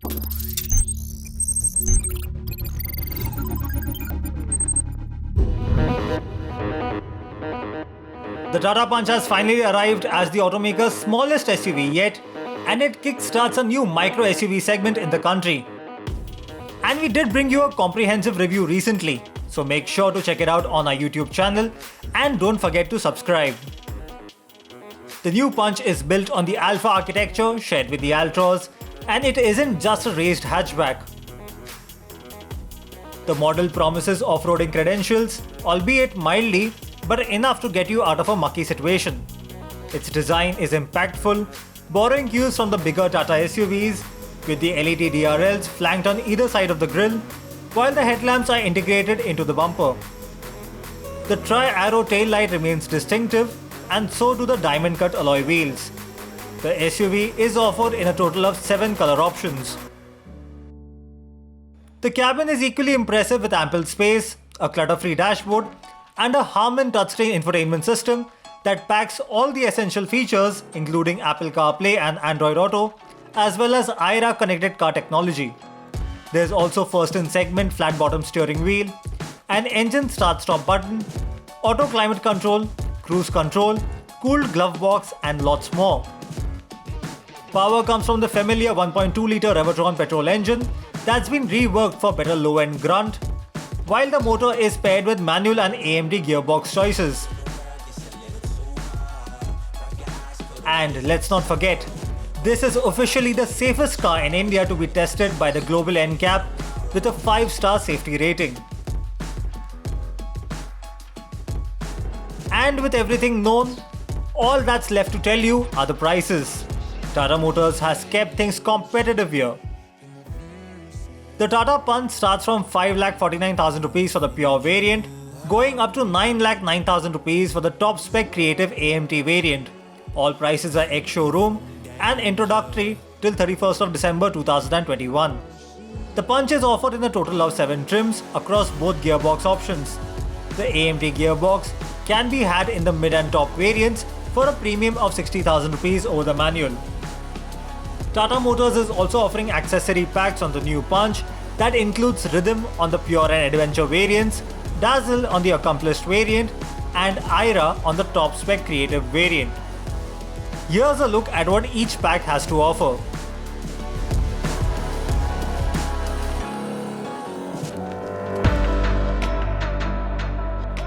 The Tata Punch has finally arrived as the automaker's smallest SUV yet, and it kickstarts a new micro SUV segment in the country. And we did bring you a comprehensive review recently, so make sure to check it out on our YouTube channel and don't forget to subscribe. The new Punch is built on the Alpha architecture shared with the Altroz, and it isn't just a raised hatchback. The model promises off-roading credentials, albeit mildly, but enough to get you out of a mucky situation. Its design is impactful, borrowing cues from the bigger Tata SUVs, with the LED DRLs flanked on either side of the grille, while the headlamps are integrated into the bumper. The tri-arrow taillight remains distinctive, and so do the diamond-cut alloy wheels. The SUV is offered in a total of 7 color options. The cabin is equally impressive with ample space, a clutter-free dashboard, and a Harman touchscreen infotainment system that packs all the essential features including Apple CarPlay and Android Auto, as well as Aira connected car technology. There's also first in segment flat bottom steering wheel, an engine start-stop button, auto climate control, cruise control, cooled glove box and lots more. Power comes from the familiar 1.2-litre Revertron petrol engine that's been reworked for better low-end grunt, while the motor is paired with manual and AMD gearbox choices. And let's not forget, this is officially the safest car in India to be tested by the Global NCAP with a 5-star safety rating. And with everything known, all that's left to tell you are the prices. Tata Motors has kept things competitive here. The Tata Punch starts from 5,49,000 rupees for the pure variant, going up to 9,09,000 rupees for the top spec Creative AMT variant. All prices are ex-showroom and introductory till 31st of December 2021. The Punch is offered in a total of 7 trims across both gearbox options. The AMT gearbox can be had in the mid and top variants for a premium of 60,000 rupees over the manual. Tata Motors is also offering accessory packs on the new Punch that includes Rhythm on the Pure and Adventure variants, Dazzle on the Accomplished variant, and Aira on the top spec Creative variant. Here's a look at what each pack has to offer.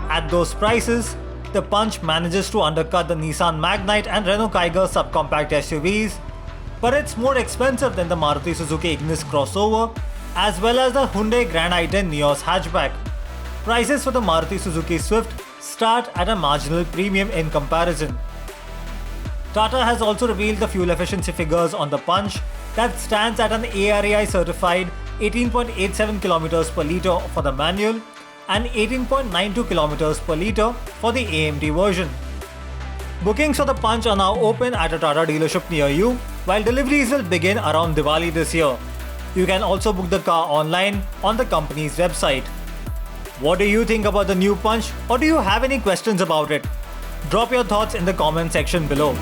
At those prices, the Punch manages to undercut the Nissan Magnite and Renault Kiger subcompact SUVs, but it's more expensive than the Maruti Suzuki Ignis crossover as well as the Hyundai Grand i10 Nios hatchback. Prices for the Maruti Suzuki Swift start at a marginal premium in comparison. Tata has also revealed the fuel efficiency figures on the Punch that stands at an ARAI certified 18.87 km per litre for the manual and 18.92 km per litre for the AMT version. Bookings for the Punch are now open at a Tata dealership near you, while deliveries will begin around Diwali this year. You can also book the car online on the company's website. What do you think about the new Punch, or do you have any questions about it? Drop your thoughts in the comment section below.